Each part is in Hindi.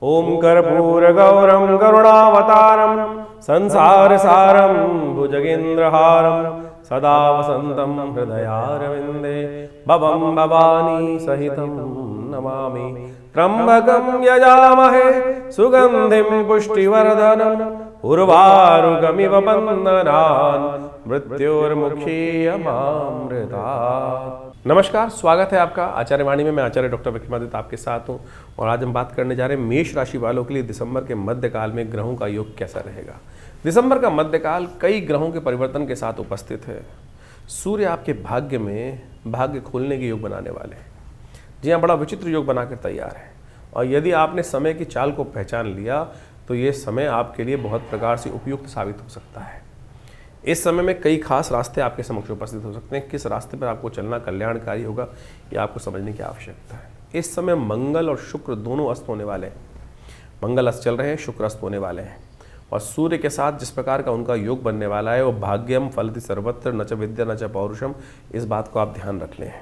ओम कर्पूरगौरं करुणावतारं संसारसारं भुजगेन्द्रहारं सदा वसन्तं हृदयारविन्दे भवं भवानी सहितं नमामि। त्र्यम्बकं यजामहे सुगन्धिं पुष्टिवर्धनम् उर्वारुकमिव बन्धनान् मृत्योर्मुक्षीयमामृतात्। नमस्कार, स्वागत है आपका आचार्य वाणी में। मैं आचार्य डॉक्टर विक्रमादित्य आपके साथ हूँ और आज हम बात करने जा रहे हैं मेष राशि वालों के लिए दिसंबर के मध्यकाल में ग्रहों का योग कैसा रहेगा। दिसंबर का मध्यकाल कई ग्रहों के परिवर्तन के साथ उपस्थित है। सूर्य आपके भाग्य में भाग्य खोलने के योग बनाने वाले हैं। जी हाँ, बड़ा विचित्र योग बनाकर तैयार है और यदि आपने समय की चाल को पहचान लिया तो ये समय आपके लिए बहुत प्रकार से उपयुक्त साबित हो सकता है। इस समय में कई खास रास्ते आपके समक्ष उपस्थित हो सकते हैं। किस रास्ते पर आपको चलना कल्याणकारी होगा ये आपको समझने की आवश्यकता है। इस समय मंगल और शुक्र दोनों अस्त होने वाले हैं। मंगल अस्त चल रहे हैं, शुक्र अस्त होने वाले हैं और सूर्य के साथ जिस प्रकार का उनका योग बनने वाला है वो भाग्यम फलति सर्वत्र न च विद्या न च पौरुषम, इस बात को आप ध्यान रख लें।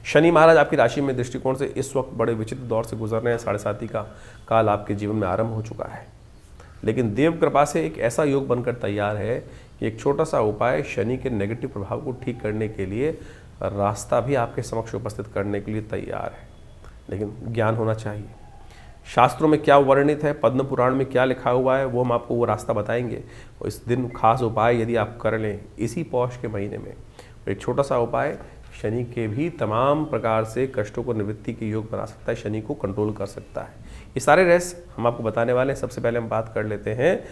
शनि महाराज आपकी राशि में दृष्टिकोण से इस वक्त बड़े विचित्र दौर से गुजर रहे हैं। 7.5 का काल आपके जीवन में आरंभ हो चुका है, लेकिन देव कृपा से एक ऐसा योग बनकर तैयार है कि एक छोटा सा उपाय शनि के नेगेटिव प्रभाव को ठीक करने के लिए रास्ता भी आपके समक्ष उपस्थित करने के लिए तैयार है। लेकिन ज्ञान होना चाहिए। शास्त्रों में क्या वर्णित है, पद्म पुराण में क्या लिखा हुआ है, वो हम आपको वो रास्ता बताएंगे। और इस दिन खास उपाय यदि आप कर लें इसी पौष के महीने में, एक छोटा सा उपाय शनि के भी तमाम प्रकार से कष्टों को निवृत्ति के योग बना सकता है, शनि को कंट्रोल कर सकता है। ये सारे रहस्य हम आपको बताने वाले हैं। सबसे पहले हम बात कर लेते हैं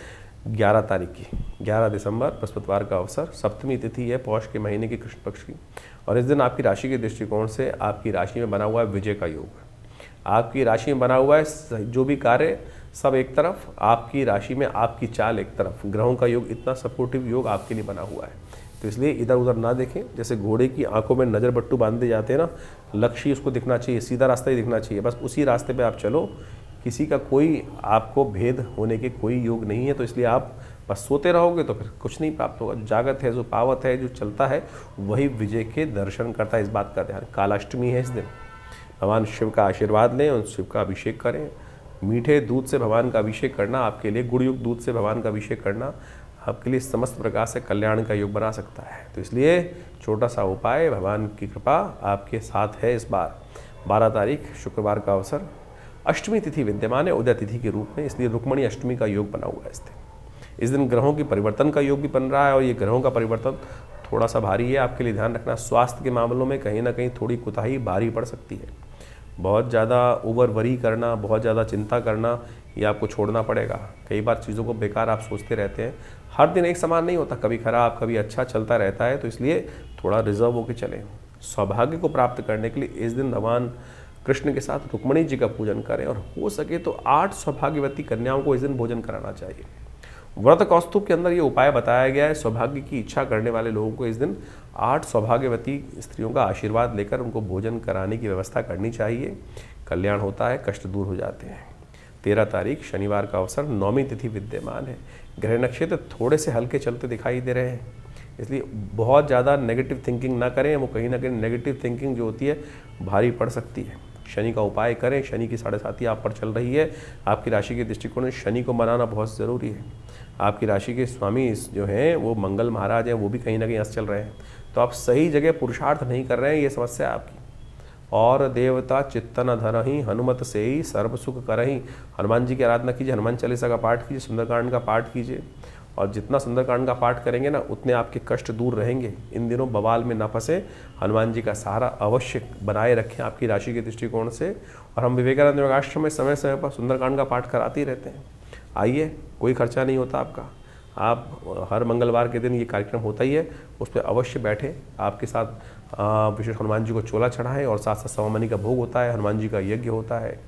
11 तारीख की। 11 दिसंबर बृहस्पतिवार का अवसर, सप्तमी तिथि है पौष के महीने की कृष्ण पक्ष की और इस दिन आपकी राशि के दृष्टिकोण से आपकी राशि में बना हुआ है विजय का योग। आपकी राशि में बना हुआ है जो भी कार्य सब एक तरफ, आपकी राशि में आपकी चाल एक तरफ। ग्रहों का योग इतना सपोर्टिव योग आपके लिए बना हुआ है, तो इसलिए इधर उधर ना देखें। जैसे घोड़े की आंखों में नज़र बट्टू बांधे जाते हैं ना, लक्ष्य उसको दिखना चाहिए, सीधा रास्ता ही दिखना चाहिए, बस उसी रास्ते पे आप चलो। किसी का कोई आपको भेद होने के कोई योग नहीं है, तो इसलिए आप बस सोते रहोगे तो फिर कुछ नहीं प्राप्त होगा। जागत है, जो पावत है, जो चलता है वही विजय के दर्शन करता है, इस बात का ध्यान। कालाष्टमी है इस दिन, भगवान शिव का आशीर्वाद लें और शिव का अभिषेक करें। मीठे दूध से भगवान का अभिषेक करना आपके लिए, गुड़युक्त दूध से भगवान का अभिषेक करना आपके लिए समस्त प्रकार से कल्याण का योग बना सकता है। तो इसलिए छोटा सा उपाय, भगवान की कृपा आपके साथ है इस बार। 12 तारीख शुक्रवार का अवसर, अष्टमी तिथि विद्यमान है उदय तिथि के रूप में, इसलिए रुक्मणी अष्टमी का योग बना हुआ है इस दिन ग्रहों की परिवर्तन का योग भी बन रहा है और ये ग्रहों का परिवर्तन थोड़ा सा भारी है। आपके लिए ध्यान रखना, स्वास्थ्य के मामलों में कहीं ना कहीं थोड़ी कुताही भारी पड़ सकती है। बहुत ज़्यादा ओवर वरी करना, बहुत ज़्यादा चिंता करना, ये आपको छोड़ना पड़ेगा। कई बार चीज़ों को बेकार आप सोचते रहते हैं। हर दिन एक समान नहीं होता, कभी खराब कभी अच्छा चलता रहता है, तो इसलिए थोड़ा रिजर्व होकर चलें। सौभाग्य को प्राप्त करने के लिए इस दिन भगवान कृष्ण के साथ रुक्मणी जी का पूजन करें और हो सके तो 8 सौभाग्यवती कन्याओं को इस दिन भोजन कराना चाहिए। व्रत कौस्तुभ के अंदर ये उपाय बताया गया है। सौभाग्य की इच्छा करने वाले लोगों को इस दिन 8 सौभाग्यवती स्त्रियों का आशीर्वाद लेकर उनको भोजन कराने की व्यवस्था करनी चाहिए। कल्याण होता है, कष्ट दूर हो जाते हैं। 13 तारीख शनिवार का अवसर, नौमी तिथि विद्यमान है। ग्रह नक्षत्र थोड़े से हल्के चलते दिखाई दे रहे हैं, इसलिए बहुत ज़्यादा नेगेटिव थिंकिंग ना करें। वो कहीं ना कहीं नेगेटिव थिंकिंग जो होती है भारी पड़ सकती है। शनि का उपाय करें। शनि की 7.5 आप पर चल रही है। आपकी राशि के दृष्टिकोण से शनि को मनाना बहुत ज़रूरी है। आपकी राशि के स्वामी जो हैं वो मंगल महाराज हैं, वो भी कहीं ना कहीं अस्त चल रहे हैं, तो आप सही जगह पुरुषार्थ नहीं कर रहे हैं, ये समस्या है आपकी। और देवता चित्तन धरहि हनुमत से ही सर्व सुख करहि। हनुमान जी की आराधना कीजिए, हनुमान चालीसा का पाठ कीजिए, सुंदरकांड का पाठ कीजिए और जितना सुंदरकांड का पाठ करेंगे ना उतने आपके कष्ट दूर रहेंगे। इन दिनों बवाल में न फंसे, हनुमान जी का सहारा अवश्य बनाए रखें आपकी राशि के दृष्टिकोण से। और हम विवेकानंद योगाश्रम में समय समय पर सुंदरकांड का पाठ कराते ही रहते हैं। आइए, कोई खर्चा नहीं होता आपका। आप हर मंगलवार के दिन ये कार्यक्रम होता ही है, उस पर अवश्य बैठे। आपके साथ विशेष हनुमान जी को चोला चढ़ाएं और साथ साथ सवामनी का भोग होता है, हनुमान जी का यज्ञ होता है।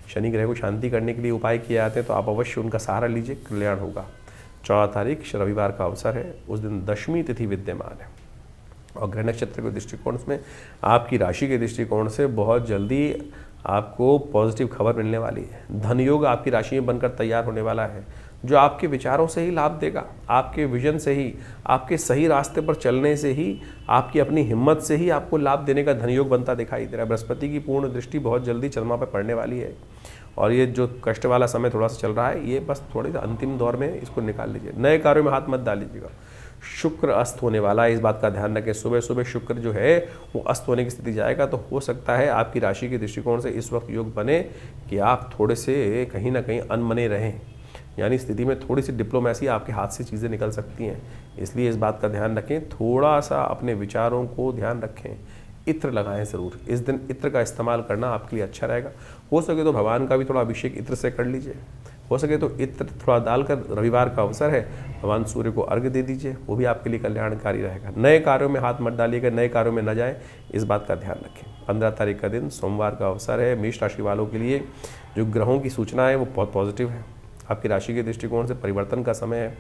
शनि ग्रह को शांति करने के लिए उपाय किए जाते हैं, तो आप अवश्य उनका सहारा लीजिए, कल्याण होगा। 14 तारीख रविवार का अवसर है, उस दिन दशमी तिथि विद्यमान है और ग्रह नक्षत्र के दृष्टिकोण में आपकी राशि के दृष्टिकोण से बहुत जल्दी आपको पॉजिटिव खबर मिलने वाली है। धन योग आपकी राशि में बनकर तैयार होने वाला है, जो आपके विचारों से ही लाभ देगा, आपके विजन से ही, आपके सही रास्ते पर चलने से ही, आपकी अपनी हिम्मत से ही आपको लाभ देने का धन योग बनता दिखाई दे रहा है। बृहस्पति की पूर्ण दृष्टि बहुत जल्दी चंद्रमा पर पड़ने वाली है और ये जो कष्ट वाला समय थोड़ा सा चल रहा है, ये बस थोड़े सा अंतिम दौर में इसको निकाल लीजिए। नए कार्यों में हाथ मत डालीजिएगा। शुक्र अस्त होने वाला है, इस बात का ध्यान रखें। सुबह सुबह शुक्र जो है वो अस्त होने की स्थिति जाएगा, तो हो सकता है आपकी राशि के दृष्टिकोण से इस वक्त योग बने कि आप थोड़े से कहीं ना कहीं अनमने रहें, यानी स्थिति में थोड़ी सी डिप्लोमेसी आपके हाथ से चीज़ें निकल सकती हैं। इसलिए इस बात का ध्यान रखें, थोड़ा सा अपने विचारों को ध्यान रखें। इत्र लगाएं ज़रूर, इस दिन इत्र का इस्तेमाल करना आपके लिए अच्छा रहेगा। हो सके तो भगवान का भी थोड़ा अभिषेक इत्र से कर लीजिए। हो सके तो इत्र थोड़ा डालकर, रविवार का अवसर है, भगवान सूर्य को अर्घ्य दे दीजिए, वो भी आपके लिए कल्याणकारी रहेगा। नए कार्यों में हाथ मत डालिएगा, नए कार्यों में न जाएं, इस बात का ध्यान रखें। 15 तारीख का दिन सोमवार का अवसर है। मेष राशि वालों के लिए जो ग्रहों की सूचना है वो बहुत पॉजिटिव है। आपकी राशि के दृष्टिकोण से परिवर्तन का समय है।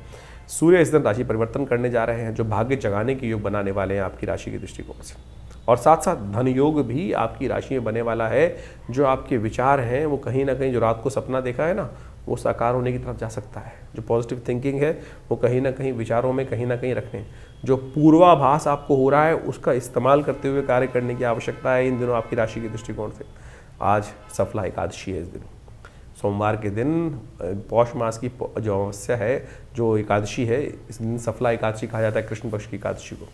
सूर्य इस दिन राशि परिवर्तन करने जा रहे हैं, जो भाग्य जगाने के योग बनाने वाले हैं आपकी राशि के दृष्टिकोण से। और साथ साथ धन योग भी आपकी राशि में बने वाला है। जो आपके विचार हैं वो कहीं ना कहीं, जो रात को सपना देखा है ना, वो साकार होने की तरफ जा सकता है। जो पॉजिटिव थिंकिंग है वो कहीं ना कहीं विचारों में कहीं ना कहीं रखें। जो पूर्वाभास आपको हो रहा है उसका इस्तेमाल करते हुए कार्य करने की आवश्यकता है इन दिनों आपकी राशि के दृष्टिकोण से। आज सफला एकादशी है, इस दिन सोमवार के दिन पौष मास की जो अमावस्या है, जो एकादशी है, इस दिन सफला एकादशी कहा जाता है, कृष्ण पक्ष की एकादशी को।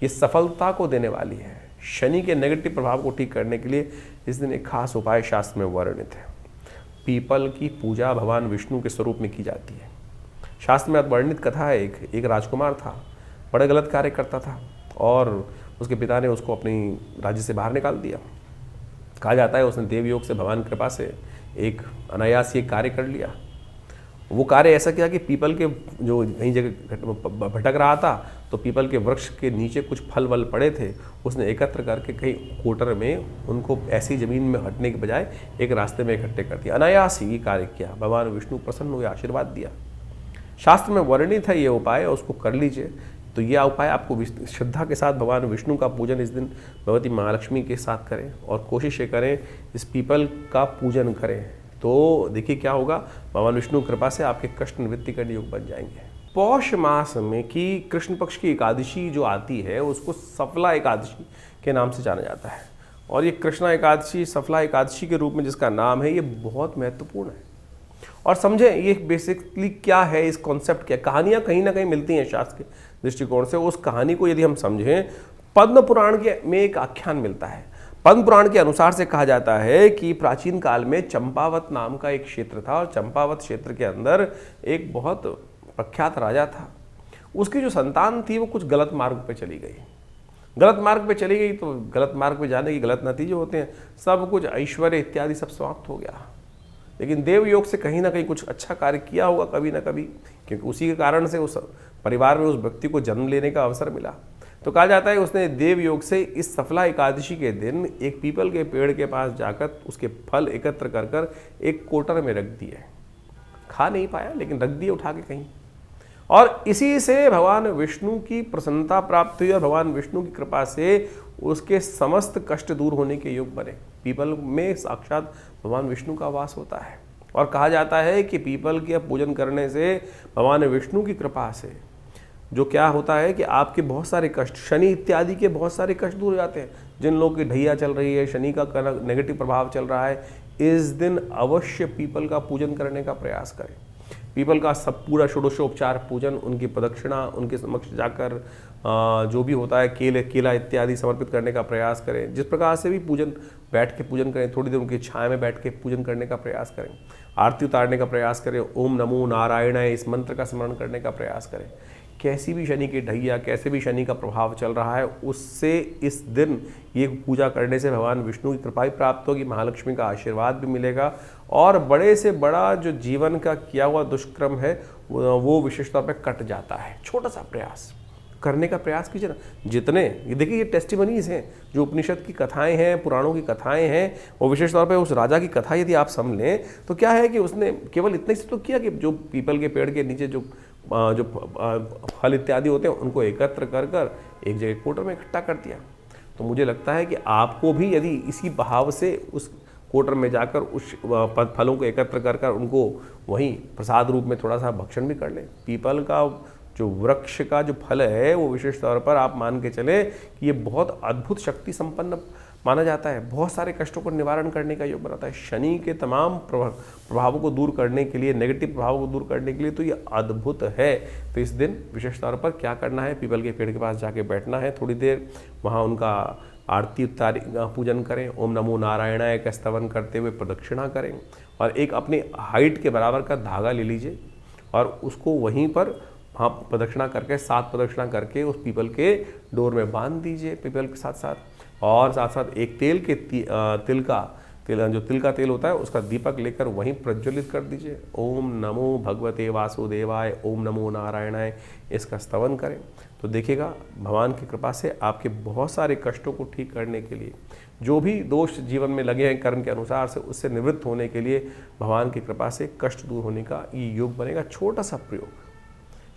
ये सफलता को देने वाली है। शनि के नेगेटिव प्रभाव को ठीक करने के लिए इस दिन एक खास उपाय शास्त्र में वर्णित है। पीपल की पूजा भगवान विष्णु के स्वरूप में की जाती है। शास्त्र में वर्णित कथा है, एक राजकुमार था, बड़ा गलत कार्य करता था और उसके पिता ने उसको अपनी राज्य से बाहर निकाल दिया। कहा जाता है उसने देवयोग से, भगवान कृपा से एक अनायास ये कार्य कर लिया। वो कार्य ऐसा किया कि पीपल के जो कहीं जगह भटक रहा था, तो पीपल के वृक्ष के नीचे कुछ फल वल पड़े थे, उसने एकत्र करके कहीं कोटर में उनको ऐसी ज़मीन में हटने के बजाय एक रास्ते में इकट्ठे कर दिया। अनायास ही कार्य किया, भगवान विष्णु प्रसन्न हुए, आशीर्वाद दिया। शास्त्र में वर्णित है ये उपाय, उसको कर लीजिए। तो यह उपाय आपको श्रद्धा के साथ भगवान विष्णु का पूजन इस दिन भगवती महालक्ष्मी के साथ करें और कोशिश ये करें इस पीपल का पूजन करें। तो देखिए क्या होगा, भगवान विष्णु कृपा से आपके कष्ट निवृत्ति करने योग बन जाएंगे। पौष मास में की कृष्ण पक्ष की एकादशी जो आती है उसको सफला एकादशी के नाम से जाना जाता है। और ये कृष्णा एकादशी, सफला एकादशी के रूप में जिसका नाम है, ये बहुत महत्वपूर्ण है। और समझें ये बेसिकली क्या है, इस कॉन्सेप्ट क्या, कहानियाँ कहीं ना कहीं मिलती हैं शास्त्र के दृष्टिकोण से। उस कहानी को यदि हम समझें, पद्म पुराण में एक आख्यान मिलता है। पद्म पुराण के अनुसार से कहा जाता है कि प्राचीन काल में चंपावत नाम का एक क्षेत्र था और चंपावत क्षेत्र के अंदर एक बहुत प्रख्यात राजा था। उसकी जो संतान थी वो कुछ गलत मार्ग पे चली गई। गलत मार्ग पे चली गई तो गलत मार्ग पे जाने के गलत नतीजे होते हैं, सब कुछ ऐश्वर्य इत्यादि सब समाप्त हो गया। लेकिन देव योग से कहीं ना कहीं कुछ अच्छा कार्य किया होगा कभी ना कभी, क्योंकि उसी के कारण से उस परिवार में उस व्यक्ति को जन्म लेने का अवसर मिला। तो कहा जाता है उसने देव योग से इस सफला एकादशी के दिन एक पीपल के पेड़ के पास जाकर उसके फल एकत्र कर कर एक कोटर में रख दिए। खा नहीं पाया लेकिन रख दिए उठा के कहीं, और इसी से भगवान विष्णु की प्रसन्नता प्राप्त हुई और भगवान विष्णु की कृपा से उसके समस्त कष्ट दूर होने के योग बने। पीपल में साक्षात भगवान विष्णु का वास होता है और कहा जाता है कि पीपल के पूजन करने से भगवान विष्णु की कृपा से जो क्या होता है कि आपके बहुत सारे कष्ट, शनि इत्यादि के बहुत सारे कष्ट दूर हो जाते हैं। जिन लोगों की ढैया चल रही है, शनि का नेगेटिव प्रभाव चल रहा है, इस दिन अवश्य पीपल का पूजन करने का प्रयास करें। पीपल का सब पूरा षोडशोपचार पूजन, उनकी प्रदक्षिणा, उनके समक्ष जाकर जो भी होता है केला इत्यादि समर्पित करने का प्रयास करें। जिस प्रकार से भी पूजन, बैठ के पूजन करें, थोड़ी देर उनकी छाया में बैठ के पूजन करने का प्रयास करें, आरती उतारने का प्रयास करें, ओम नमो नारायणाय इस मंत्र का स्मरण करने का प्रयास करें। कैसी भी शनि की ढैया, कैसे भी शनि का प्रभाव चल रहा है, उससे इस दिन ये पूजा करने से भगवान विष्णु की कृपा ही प्राप्त होगी, महालक्ष्मी का आशीर्वाद भी मिलेगा और बड़े से बड़ा जो जीवन का किया हुआ दुष्कर्म है वो विशेष तौर पर कट जाता है। छोटा सा प्रयास करने का प्रयास कीजिए ना। जितने ये देखिए, ये टेस्टिमनीज हैं, जो उपनिषद की कथाएं हैं, पुराणों की कथाएं हैं, वो विशेष तौर पे उस राजा की कथा यदि आप समझ लें तो क्या है कि उसने केवल इतने से तो किया कि जो पीपल के पेड़ के नीचे जो फल इत्यादि होते हैं उनको एकत्र कर कर एक जगह कोटर में इकट्ठा कर दिया। तो मुझे लगता है कि आपको भी यदि इसी भाव से उस कोटर में जाकर उस फलों को एकत्र कर कर उनको वहीं प्रसाद रूप में थोड़ा सा भक्षण भी कर लें। पीपल का जो वृक्ष का जो फल है वो विशेष तौर पर आप मान के चले कि ये बहुत अद्भुत शक्ति संपन्न माना जाता है, बहुत सारे कष्टों को निवारण करने का योग बनाता है। शनि के तमाम प्रभावों को दूर करने के लिए, नेगेटिव प्रभावों को दूर करने के लिए तो ये अद्भुत है। तो इस दिन विशेष तौर पर क्या करना है, पीपल के पेड़ के पास जाके बैठना है, थोड़ी देर वहाँ उनका आरती पूजन करें, ओम नमो नारायणाय का स्तवन करते हुए प्रदक्षिणा करें और एक अपनी हाइट के बराबर का धागा ले लीजिए और उसको वहीं पर वहाँ प्रदक्षिणा करके 7 प्रदक्षिणा करके उस पीपल के डोर में बांध दीजिए पीपल के साथ साथ। और साथ साथ एक तिल का तेल होता है उसका दीपक लेकर वहीं प्रज्वलित कर दीजिए। ओम नमो भगवते वासुदेवाय, ओम नमो नारायणाय, इसका स्तवन करें तो देखिएगा भगवान की कृपा से आपके बहुत सारे कष्टों को ठीक करने के लिए, जो भी दोष जीवन में लगे हैं कर्म के अनुसार से, उससे निवृत्त होने के लिए भगवान की कृपा से कष्ट दूर होने का ये योग बनेगा। छोटा सा प्रयोग,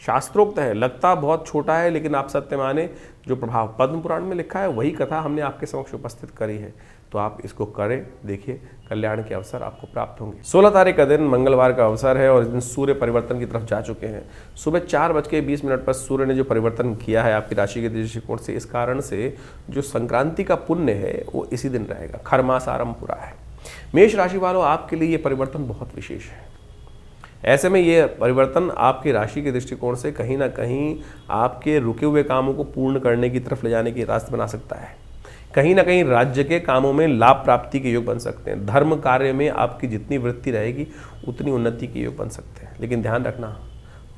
शास्त्रोक्त है, लगता बहुत छोटा है, लेकिन आप सत्य माने जो प्रभाव पद्म पुराण में लिखा है वही कथा हमने आपके समक्ष उपस्थित करी है। तो आप इसको करें, देखिए कल्याण के अवसर आपको प्राप्त होंगे। 16 तारीख का दिन मंगलवार का अवसर है और इस दिन सूर्य परिवर्तन की तरफ जा चुके हैं। सुबह 4:20 पर सूर्य ने जो परिवर्तन किया है आपकी राशि के दृष्टिकोण से, इस कारण से जो संक्रांति का पुण्य है वो इसी दिन रहेगा। खरमास आरंभ पूरा है। मेष राशि वालों, आपके लिए ये परिवर्तन बहुत विशेष है। ऐसे में ये परिवर्तन आपकी राशि के दृष्टिकोण से कहीं ना कहीं आपके रुके हुए कामों को पूर्ण करने की तरफ ले जाने की रास्ते बना सकता है। कहीं ना कहीं राज्य के कामों में लाभ प्राप्ति के योग बन सकते हैं। धर्म कार्य में आपकी जितनी वृत्ति रहेगी उतनी उन्नति के योग बन सकते हैं। लेकिन ध्यान रखना,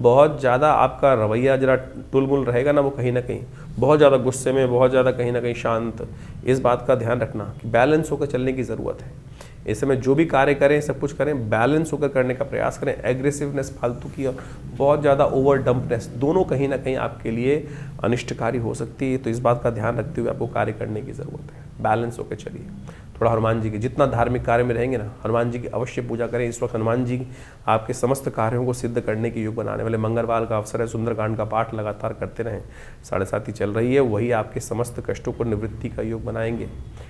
बहुत ज़्यादा आपका रवैया जरा टुलमुल रहेगा ना, वो कहीं ना कहीं बहुत ज़्यादा गुस्से में, बहुत ज़्यादा कहीं ना कहीं शांत, इस बात का ध्यान रखना कि बैलेंस होकर चलने की ज़रूरत है। इस समय जो भी कार्य करें, सब कुछ करें, बैलेंस होकर करने का प्रयास करें। एग्रेसिवनेस फालतू की और बहुत ज़्यादा ओवर डंपनेस, दोनों कहीं ना कहीं आपके लिए अनिष्टकारी हो सकती है। तो इस बात का ध्यान रखते हुए आपको कार्य करने की ज़रूरत है। बैलेंस होकर चलिए। थोड़ा हनुमान जी के, जितना धार्मिक कार्य में रहेंगे ना, हनुमान जी की अवश्य पूजा करें। इस वक्त हनुमान जी आपके समस्त कार्यों को सिद्ध करने के योग बनाने वाले। मंगलवार का अवसर है, सुंदरकांड का पाठ लगातार करते रहें। 7:30 चल रही है, वही आपके समस्त कष्टों को निवृत्ति का योग बनाएंगे।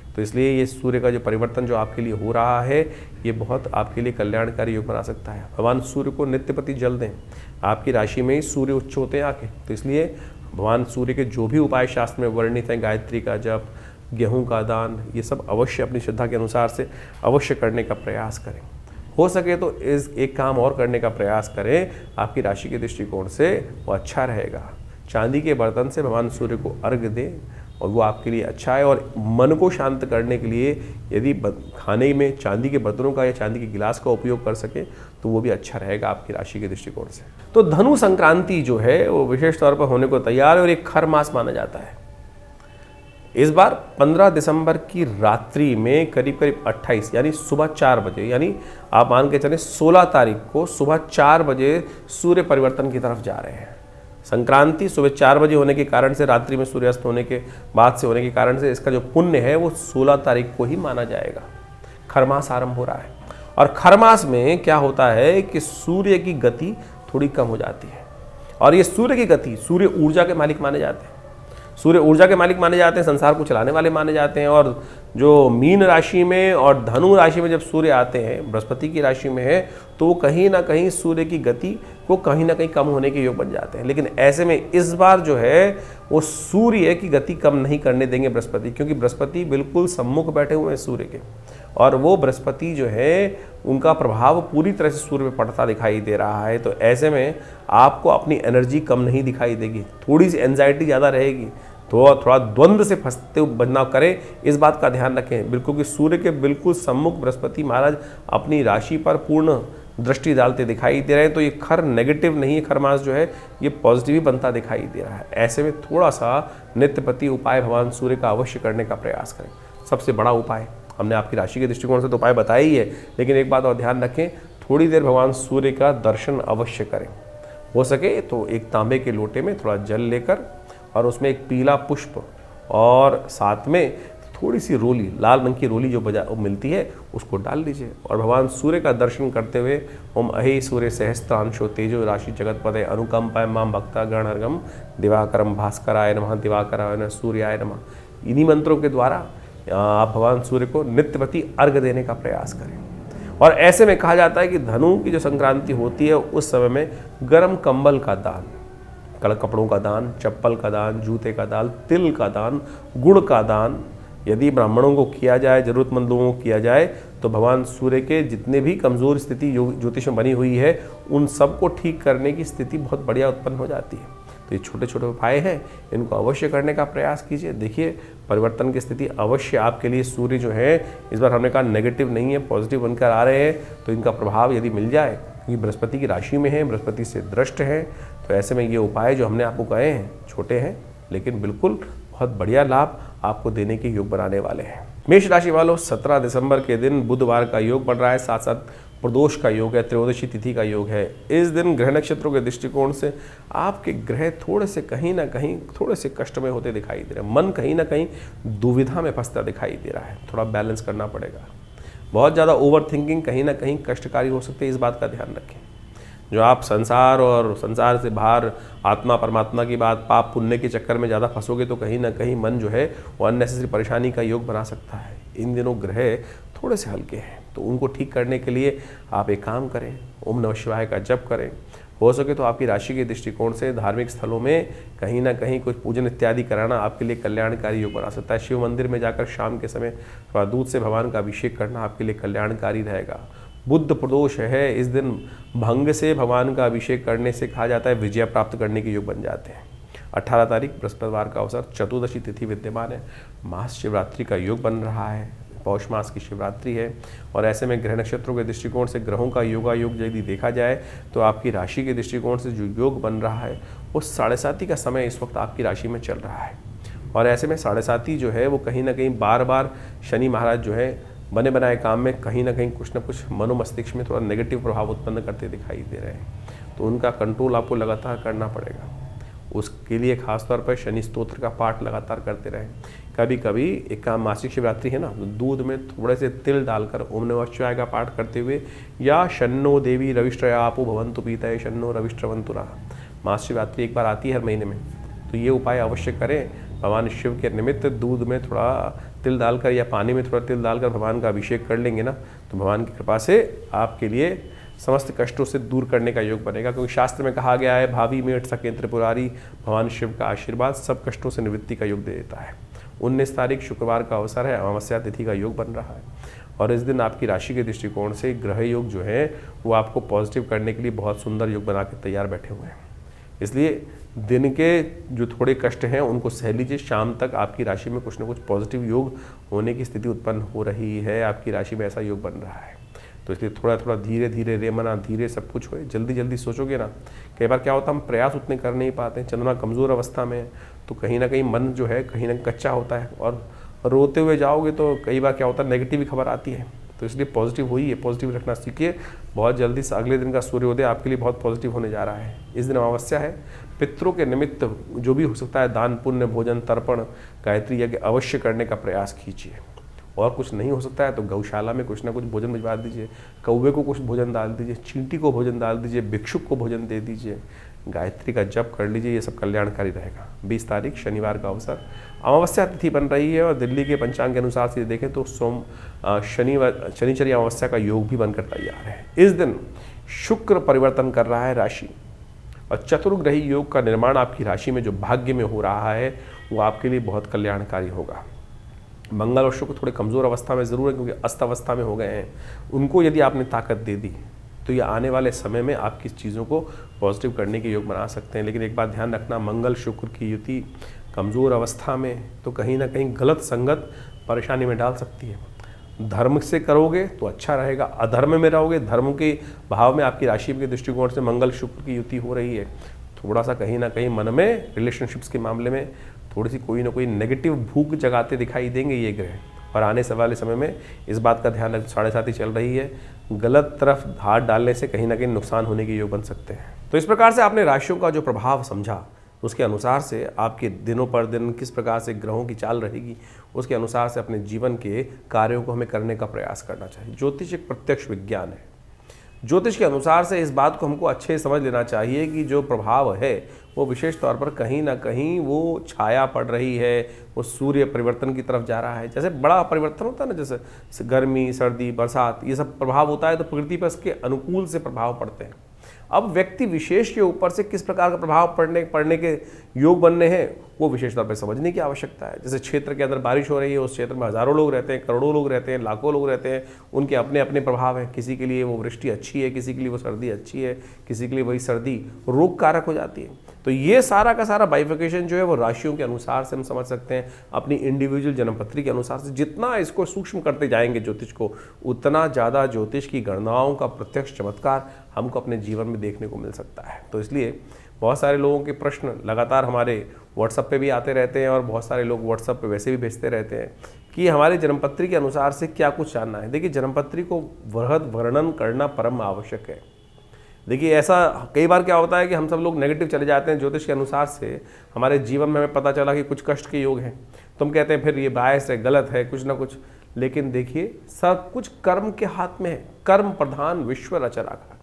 तो इसलिए ये सूर्य का जो परिवर्तन जो आपके लिए हो रहा है, ये बहुत आपके लिए कल्याणकारी योग बना सकता है। भगवान सूर्य को नित्यपति जल दें। आपकी राशि में ही सूर्य उच्च होते हैं आके, तो इसलिए भगवान सूर्य के जो भी उपाय शास्त्र में वर्णित हैं, गायत्री का जप, गेहूं का दान, ये सब अवश्य अपनी श्रद्धा के अनुसार से अवश्य करने का प्रयास करें। हो सके तो इस एक काम और करने का प्रयास करें, आपकी राशि के दृष्टिकोण से वो अच्छा रहेगा। चांदी के बर्तन से भगवान सूर्य को अर्घ्य दें और वो आपके लिए अच्छा है। और मन को शांत करने के लिए यदि खाने में चांदी के बर्तनों का या चांदी के गिलास का उपयोग कर सके तो वो भी अच्छा रहेगा आपकी राशि के दृष्टिकोण से। तो धनु संक्रांति जो है वो विशेष तौर पर होने को तैयार है और एक खर मास माना जाता है। इस बार 15 दिसंबर की रात्रि में करीब 28 यानी सुबह 4 बजे, यानी आप मान के चलें 16 तारीख को सुबह 4 बजे सूर्य परिवर्तन की तरफ जा रहे हैं। संक्रांति सुबह 4 बजे होने के कारण से, रात्रि में सूर्यास्त होने के बाद से होने के कारण से, इसका जो पुण्य है वो 16 तारीख को ही माना जाएगा। खरमास आरंभ हो रहा है और खरमास में क्या होता है कि सूर्य की गति थोड़ी कम हो जाती है। और ये सूर्य की गति, सूर्य ऊर्जा के मालिक माने जाते हैं। सूर्य ऊर्जा के मालिक माने जाते हैं, संसार को चलाने वाले माने जाते हैं। और जो मीन राशि में और धनु राशि में जब सूर्य आते हैं, बृहस्पति की राशि में है, तो वो कहीं ना कहीं सूर्य की गति को कहीं ना कहीं कम होने के योग बन जाते हैं। लेकिन ऐसे में इस बार जो है वो सूर्य की गति कम नहीं करने देंगे बृहस्पति, क्योंकि बृहस्पति बिल्कुल सम्मुख बैठे हुए हैं सूर्य के, और वो बृहस्पति जो है उनका प्रभाव पूरी तरह से सूर्य पे पड़ता दिखाई दे रहा है। तो ऐसे में आपको अपनी एनर्जी कम नहीं दिखाई देगी, थोड़ी सी एंजाइटी ज़्यादा रहेगी, तो थोड़ा द्वंद्व से फंसते बदलाव करें, इस बात का ध्यान रखें बिल्कुल कि सूर्य के बिल्कुल सम्मुख बृहस्पति महाराज अपनी राशि पर पूर्ण दृष्टि डालते दिखाई दे रहे हैं। तो ये खर नेगेटिव नहीं है, खर मास जो है ये पॉजिटिव ही बनता दिखाई दे रहा है। ऐसे में थोड़ा सा नित्यपति उपाय भगवान सूर्य का अवश्य करने का प्रयास करें। सबसे बड़ा उपाय हमने आपकी राशि के दृष्टिकोण से तो उपाय बताया ही है, लेकिन एक बात और ध्यान रखें, थोड़ी देर भगवान सूर्य का दर्शन अवश्य करें। हो सके तो एक तांबे के लोटे में थोड़ा जल लेकर और उसमें एक पीला पुष्प और साथ में थोड़ी सी रोली, लाल रंग की रोली जो मिलती है उसको डाल लीजिए और भगवान सूर्य का दर्शन करते हुए ओम अहे सूर्य सहस्त्रांशो तेजो राशि जगतपदे अनुकंपाय मां भक्ता गणर्गम दिवाकरम भास्कराय नमः दिवाकराय नमः सूर्याय नमः, इन्हीं मंत्रों के द्वारा आप भगवान सूर्य को नित्यपति अर्घ देने का प्रयास करें। और ऐसे में कहा जाता है कि धनु की जो संक्रांति होती है उस समय में गर्म कंबल का दान, कपड़ों का दान, चप्पल का दान, जूते का दान, तिल का दान, गुड़ का दान, यदि ब्राह्मणों को किया जाए, ज़रूरतमंद लोगों को किया जाए, तो भगवान सूर्य के जितने भी कमज़ोर स्थिति ज्योतिष में बनी हुई है उन सबको ठीक करने की स्थिति बहुत बढ़िया उत्पन्न हो जाती है। तो ये छोटे छोटे उपाय हैं, इनको अवश्य करने का प्रयास कीजिए। देखिए परिवर्तन की स्थिति अवश्य आपके लिए सूर्य जो है इस बार हमने कहा नेगेटिव नहीं है, पॉजिटिव बनकर आ रहे हैं। तो इनका प्रभाव यदि मिल जाए, क्योंकि बृहस्पति की राशि में है, बृहस्पति से दृष्ट है, तो ऐसे में ये उपाय जो हमने आपको कहे हैं छोटे हैं लेकिन बिल्कुल बहुत बढ़िया लाभ आपको देने के योग बनाने वाले हैं। मेष राशि वालों, 17 दिसंबर के दिन बुधवार का योग बन रहा है, साथ साथ प्रदोष का योग है, त्रयोदशी तिथि का योग है। इस दिन ग्रह नक्षत्रों के दृष्टिकोण से आपके ग्रह थोड़े से कहीं ना कहीं थोड़े से कष्ट में होते दिखाई दे रहे हैं। मन कहीं ना कहीं दुविधा में फंसता दिखाई दे रहा है, थोड़ा बैलेंस करना पड़ेगा। बहुत ज़्यादा ओवर थिंकिंग कहीं ना कहीं कष्टकारी हो सकती है, इस बात का ध्यान रखें। जो आप संसार और संसार से बाहर आत्मा परमात्मा की बात, पाप पुण्य के चक्कर में ज़्यादा फंसोगे तो कहीं ना कहीं मन जो है वो अननेसेसरी परेशानी का योग बना सकता है। इन दिनों ग्रह थोड़े से हल्के हैं, तो उनको ठीक करने के लिए आप एक काम करें, ओम नमः शिवाय का जप करें। हो सके तो आपकी राशि के दृष्टिकोण से धार्मिक स्थलों में कहीं ना कहीं कुछ पूजन इत्यादि कराना आपके लिए कल्याणकारी योग बना सकता है। शिव मंदिर में जाकर शाम के समय थोड़ा दूध से भगवान का अभिषेक करना आपके लिए कल्याणकारी रहेगा। बुध प्रदोष है, इस दिन भंग से भगवान का अभिषेक करने से कहा जाता है विजय प्राप्त करने के योग बन जाते हैं। 18 तारीख बृहस्पतिवार का अवसर, चतुर्दशी तिथि विद्यमान है, महाशिवरात्रि का योग बन रहा है, पौष मास की शिवरात्रि है। और ऐसे में ग्रह नक्षत्रों के दृष्टिकोण से ग्रहों का योगायोग यदि देखा जाए तो आपकी राशि के दृष्टिकोण से जो योग बन रहा है वो 7:30 का समय इस वक्त आपकी राशि में चल रहा है। और ऐसे में 7:30 जो है वो कहीं ना कहीं बार बार शनि महाराज जो है बने बनाए काम में कहीं ना कहीं कुछ ना कुछ मनोमस्तिष्क में थोड़ा नेगेटिव प्रभाव उत्पन्न करते दिखाई दे रहे हैं, तो उनका कंट्रोल आपको लगातार करना पड़ेगा। उसके लिए खासतौर पर शनि स्तोत्र का पाठ लगातार करते रहें। कभी कभी एक काम, मासिक शिवरात्रि है ना, तो दूध में थोड़े से तिल डालकर ओम नमः शिवाय का पाठ करते हुए, या शन्नो देवी रविष्ट्रया आपो भवन्तु पीतये शन्नो रविष्ट्रवन्तु नः, महाशिवरात्रि एक बार आती है हर महीने में, तो ये उपाय अवश्य करें। भगवान शिव के निमित्त दूध में थोड़ा तिल डालकर या पानी में थोड़ा तिल डालकर भगवान का अभिषेक कर लेंगे ना, तो भगवान की कृपा से आपके लिए समस्त कष्टों से दूर करने का योग बनेगा। क्योंकि शास्त्र में कहा गया है, भावी में अट सके त्रिपुरारी, भगवान शिव का आशीर्वाद सब कष्टों से निवृत्ति का योग दे देता है। 19 तारीख शुक्रवार का अवसर है, अमावस्या तिथि का योग बन रहा है, और इस दिन आपकी राशि के दृष्टिकोण से ग्रह योग जो है वो आपको पॉजिटिव करने के लिए बहुत सुंदर योग बना के तैयार बैठे हुए हैं। इसलिए दिन के जो थोड़े कष्ट हैं उनको सह लीजिए, शाम तक आपकी राशि में कुछ ना कुछ पॉजिटिव योग होने की स्थिति उत्पन्न हो रही है, आपकी राशि में ऐसा योग बन रहा है। तो इसलिए थोड़ा थोड़ा धीरे धीरे रेमना धीरे सब कुछ हो। जल्दी जल्दी सोचोगे ना, कई बार क्या होता है हम प्रयास उतने कर नहीं पाते हैं, चंद्रमा कमज़ोर अवस्था में है, तो कहीं ना कहीं मन जो है कहीं ना कच्चा होता है, और रोते हुए जाओगे तो कई बार क्या होता है नेगेटिव खबर आती है। तो इसलिए पॉजिटिव हुई है, पॉजिटिव रखना सीखिए। बहुत जल्दी से अगले दिन का सूर्योदय आपके लिए बहुत पॉजिटिव होने जा रहा है। इस दिन अमावस्या है, पितरों के निमित्त जो भी हो सकता है दान पुण्य भोजन तर्पण गायत्री यज्ञ अवश्य करने का प्रयास कीजिए। और कुछ नहीं हो सकता है तो गौशाला में कुछ ना कुछ भोजन भिजवा दीजिए, कौवे को कुछ भोजन डाल दीजिए, चींटी को भोजन डाल दीजिए, भिक्षुक को भोजन दे दीजिए, गायत्री का जप कर लीजिए, ये सब कल्याणकारी रहेगा। 20 तारीख शनिवार का अवसर, अमावस्या तिथि बन रही है, और दिल्ली के पंचांग के अनुसार से देखें तो शनिचरी अमावस्या का योग भी बनकर तैयार है। इस दिन शुक्र परिवर्तन कर रहा है राशि, और चतुर्ग्रही योग का निर्माण आपकी राशि में जो भाग्य में हो रहा है वो आपके लिए बहुत कल्याणकारी होगा। मंगल और शुक्र थोड़े कमज़ोर अवस्था में ज़रूर है, क्योंकि अस्त अवस्था में हो गए हैं, उनको यदि आपने ताकत दे दी तो ये आने वाले समय में आप किस चीज़ों को पॉजिटिव करने के योग बना सकते हैं। लेकिन एक बात ध्यान रखना, मंगल शुक्र की युति कमज़ोर अवस्था में तो कहीं ना कहीं गलत संगत परेशानी में डाल सकती है। धर्म से करोगे तो अच्छा रहेगा, अधर्म में रहोगे, धर्म के भाव में आपकी राशि के दृष्टिकोण से मंगल शुक्र की युति हो रही है, थोड़ा सा कहीं ना कहीं मन में रिलेशनशिप्स के मामले में थोड़ी सी कोई ना कोई नेगेटिव भूख जगाते दिखाई देंगे ये ग्रह। और आने वाले समय में इस बात का ध्यान रख, 7:30 चल रही है, गलत तरफ हाथ डालने से कहीं ना कहीं नुकसान होने के योग बन सकते हैं। तो इस प्रकार से आपने राशियों का जो प्रभाव समझा, उसके अनुसार से आपके दिनों पर दिन किस प्रकार से ग्रहों की चाल रहेगी, उसके अनुसार से अपने जीवन के कार्यों को हमें करने का प्रयास करना चाहिए। ज्योतिष एक प्रत्यक्ष विज्ञान है। ज्योतिष के अनुसार से इस बात को हमको अच्छे समझ लेना चाहिए कि जो प्रभाव है वो विशेष तौर पर कहीं ना कहीं वो छाया पड़ रही है, वो सूर्य परिवर्तन की तरफ जा रहा है। जैसे बड़ा परिवर्तन होता है ना, जैसे गर्मी सर्दी बरसात ये सब प्रभाव होता है, तो प्रकृति पर इसके अनुकूल से प्रभाव पड़ते हैं। अब व्यक्ति विशेष के ऊपर से किस प्रकार का प्रभाव पड़ने के योग बनने हैं वो विशेष तौर पर समझने की आवश्यकता है। जैसे क्षेत्र के अंदर बारिश हो रही है, उस क्षेत्र में हज़ारों लोग रहते हैं, करोड़ों लोग रहते हैं, लाखों लोग रहते हैं, उनके अपने अपने प्रभाव हैं। किसी के लिए वो वृष्टि अच्छी है, किसी के लिए वो सर्दी अच्छी है, किसी के लिए वही सर्दी रोग कारक हो जाती है। तो ये सारा का सारा बाइफिकेशन जो है वो राशियों के अनुसार से हम समझ सकते हैं, अपनी इंडिविजुअल जन्मपत्री के अनुसार से। जितना इसको सूक्ष्म करते जाएंगे ज्योतिष को, उतना ज़्यादा ज्योतिष की गणनाओं का प्रत्यक्ष चमत्कार हमको अपने जीवन में देखने को मिल सकता है। तो इसलिए बहुत सारे लोगों के प्रश्न लगातार हमारे व्हाट्सएप पे भी आते रहते हैं, और बहुत सारे लोग व्हाट्सएप पे वैसे भी भेजते रहते हैं कि हमारे जन्मपत्री के अनुसार से क्या कुछ जानना है। देखिए, जन्मपत्री को वृहद वर्णन करना परम आवश्यक है। देखिए, ऐसा कई बार क्या होता है कि हम सब लोग नेगेटिव चले जाते हैं ज्योतिष के अनुसार से। हमारे जीवन में हमें पता चला कि कुछ कष्ट के योग हैं, तो हम कहते हैं फिर ये बायस है, गलत है, कुछ ना कुछ। लेकिन देखिए, सब कुछ कर्म के हाथ में है। कर्म प्रधान विश्व रच राखा।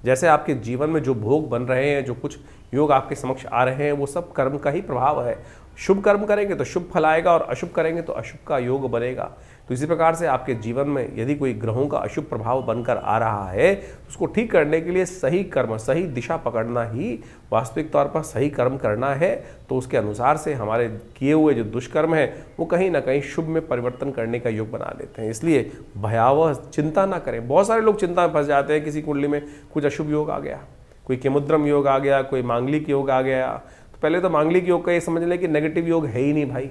जैसे आपके जीवन में जो भोग बन रहे हैं, जो कुछ योग आपके समक्ष आ रहे हैं, वो सब कर्म का ही प्रभाव है। शुभ कर्म करेंगे तो शुभ फल आएगा, और अशुभ करेंगे तो अशुभ का योग बनेगा। तो इसी प्रकार से आपके जीवन में यदि कोई ग्रहों का अशुभ प्रभाव बनकर आ रहा है, तो उसको ठीक करने के लिए सही कर्म, सही दिशा पकड़ना ही वास्तविक तौर पर सही कर्म करना है। तो उसके अनुसार से हमारे किए हुए जो दुष्कर्म है वो कहीं ना कहीं शुभ में परिवर्तन करने का योग बना लेते हैं। इसलिए भयावह चिंता ना करें। बहुत सारे लोग चिंता में फंस जाते हैं, किसी कुंडली में कुछ अशुभ योग आ गया, कोई केमुद्रम योग आ गया, कोई मांगलिक योग आ गया। तो पहले तो मांगलिक योग का ये समझ लें कि नेगेटिव योग है ही नहीं भाई।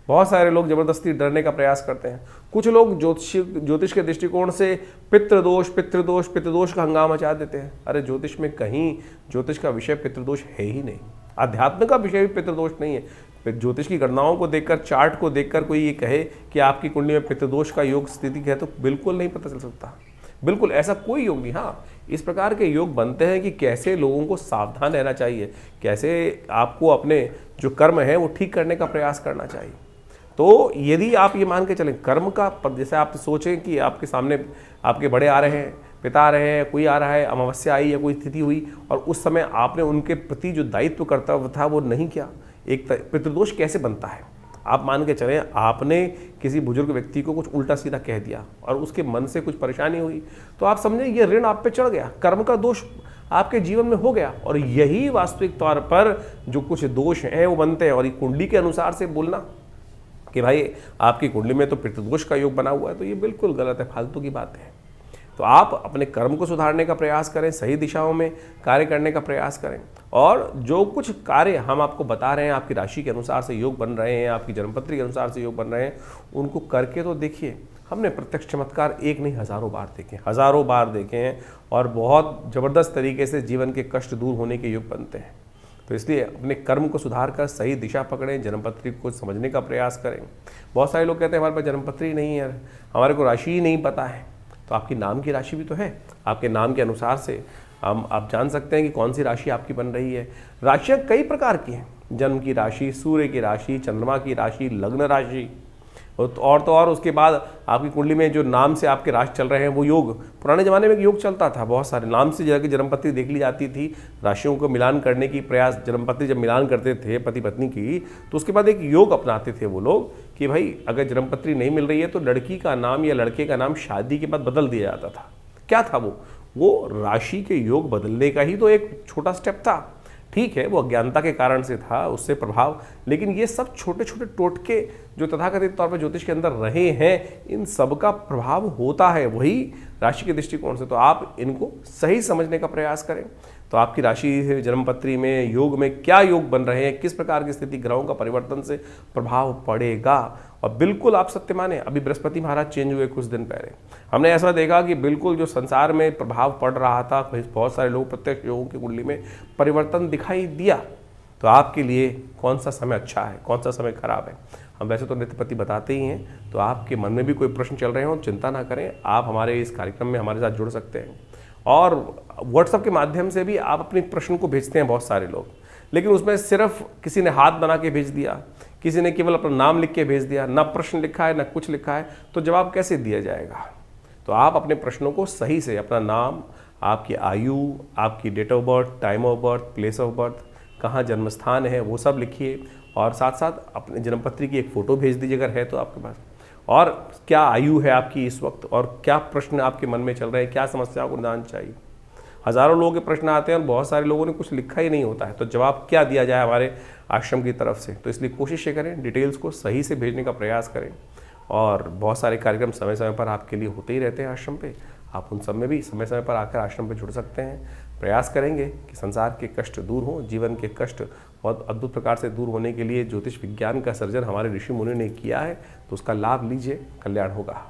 बहुत सारे लोग जबरदस्ती डरने का प्रयास करते हैं। कुछ लोग ज्योतिष के दृष्टिकोण से पितृदोष पितृदोष का हंगामा मचा देते हैं। अरे ज्योतिष में कहीं ज्योतिष का विषय पितृदोष है ही नहीं। अध्यात्म का विषय भी पितृदोष नहीं है। ज्योतिष की गणनाओं को देखकर, चार्ट को देखकर कोई ये कहे कि आपकी कुंडली में पितृदोष का योग स्थिति है, तो बिल्कुल नहीं पता चल सकता। बिल्कुल ऐसा कोई योग नहीं। हाँ, इस प्रकार के योग बनते हैं कि कैसे लोगों को सावधान रहना चाहिए, कैसे आपको अपने जो कर्म है वो ठीक करने का प्रयास करना चाहिए। तो यदि आप ये मान के चलें कर्म का, जैसे आप सोचें कि आपके सामने आपके बड़े आ रहे हैं, पिता आ रहे हैं, कोई आ रहा है, अमावस्या आई या कोई स्थिति हुई, और उस समय आपने उनके प्रति जो दायित्व कर्तव्य था वो नहीं किया, एक पितृदोष कैसे बनता है? आप मान के चलें आपने किसी बुजुर्ग व्यक्ति को कुछ उल्टा सीधा कह दिया और उसके मन से कुछ परेशानी हुई, तो आप समझें ये ऋण आप पे चढ़ गया, कर्म का दोष आपके जीवन में हो गया। और यही वास्तविक तौर पर जो कुछ दोष हैं वो बनते हैं। और ये कुंडली के अनुसार से बोलना कि भाई आपकी कुंडली में तो पितृदोष का योग बना हुआ है, तो ये बिल्कुल गलत है, फालतू की बात है। तो आप अपने कर्म को सुधारने का प्रयास करें, सही दिशाओं में कार्य करने का प्रयास करें, और जो कुछ कार्य हम आपको बता रहे हैं, आपकी राशि के अनुसार से योग बन रहे हैं, आपकी जन्मपत्री के अनुसार से योग बन रहे हैं, उनको करके तो देखिए। हमने प्रत्यक्ष चमत्कार एक नहीं हज़ारों बार देखे, हज़ारों बार देखे हैं, और बहुत ज़बरदस्त तरीके से जीवन के कष्ट दूर होने के योग बनते हैं। तो इसलिए अपने कर्म को सुधार कर सही दिशा पकड़ें, जन्मपत्री को समझने का प्रयास करें। बहुत सारे लोग कहते हैं हमारे पास जन्मपत्री नहीं है, हमारे को राशि ही नहीं पता है। तो आपकी नाम की राशि भी तो है, आपके नाम के अनुसार से आप जान सकते हैं कि कौन सी राशि आपकी बन रही है। राशियाँ कई प्रकार की हैं, जन्म की राशि, सूर्य की राशि, चंद्रमा की राशि, लग्न राशि, और तो और उसके बाद आपकी कुंडली में जो नाम से आपके राशि चल रहे हैं वो योग। पुराने ज़माने में योग चलता था, बहुत सारे नाम से जाकर जन्मपत्री देख ली जाती थी, राशियों को मिलान करने की प्रयास। जन्मपत्री जब मिलान करते थे पति पत्नी की, तो उसके बाद एक योग अपनाते थे वो लोग कि भाई अगर जन्मपत्री नहीं मिल रही है तो लड़की का नाम या लड़के का नाम शादी के बाद बदल दिया जाता था। क्या था वो राशि के योग बदलने का ही तो एक छोटा स्टेप था। ठीक है, वो अज्ञानता के कारण से था, उससे प्रभाव, लेकिन ये सब छोटे छोटे टोटके जो तथाकथित तौर पर ज्योतिष के अंदर रहे हैं, इन सब का प्रभाव होता है वही राशि के दृष्टिकोण से। तो आप इनको सही समझने का प्रयास करें। तो आपकी राशि जन्मपत्री में योग में क्या योग बन रहे हैं, किस प्रकार की स्थिति ग्रहों का परिवर्तन से प्रभाव पड़ेगा। और बिल्कुल आप सत्य माने, अभी बृहस्पति महाराज चेंज हुए कुछ दिन पहले, हमने ऐसा देखा कि बिल्कुल जो संसार में प्रभाव पड़ रहा था, बहुत सारे लोग प्रत्यक्ष योगों की कुंडली में परिवर्तन दिखाई दिया। तो आपके लिए कौन सा समय अच्छा है, कौन सा समय खराब है, हम वैसे तो नित्यपति बताते ही हैं। तो आपके मन में भी कोई प्रश्न चल रहे हो, चिंता ना करें, आप हमारे इस कार्यक्रम में हमारे साथ जुड़ सकते हैं। और व्हाट्सएप के माध्यम से भी आप अपने प्रश्न को भेजते हैं बहुत सारे लोग, लेकिन उसमें सिर्फ किसी ने हाथ बना के भेज दिया, किसी ने केवल अपना नाम लिख के भेज दिया, ना प्रश्न लिखा है ना कुछ लिखा है, तो जवाब कैसे दिया जाएगा। तो आप अपने प्रश्नों को सही से, अपना नाम, आपकी आयु, आपकी date of birth, time of birth, place of birth, कहाँ जन्म स्थान है, वो सब लिखिए, और साथ साथ अपने जन्मपत्री की एक फ़ोटो भेज दीजिए अगर है तो आपके पास, और क्या आयु है आपकी इस वक्त, और क्या प्रश्न आपके मन में चल रहे हैं, क्या समस्या को निदान चाहिए। हज़ारों लोगों के प्रश्न आते हैं और बहुत सारे लोगों ने कुछ लिखा ही नहीं होता है, तो जवाब क्या दिया जाए हमारे आश्रम की तरफ से। तो इसलिए कोशिश ये करें डिटेल्स को सही से भेजने का प्रयास करें। और बहुत सारे कार्यक्रम समय समय पर आपके लिए होते ही रहते हैं आश्रम पे, आप उन सब में भी समय समय पर आकर आश्रम पे जुड़ सकते हैं। प्रयास करेंगे कि संसार के कष्ट दूर हों, जीवन के कष्ट बहुत अद्भुत प्रकार से दूर होने के लिए ज्योतिष विज्ञान का सर्जन हमारे ऋषि मुनि ने किया है, तो उसका लाभ लीजिए, कल्याण होगा।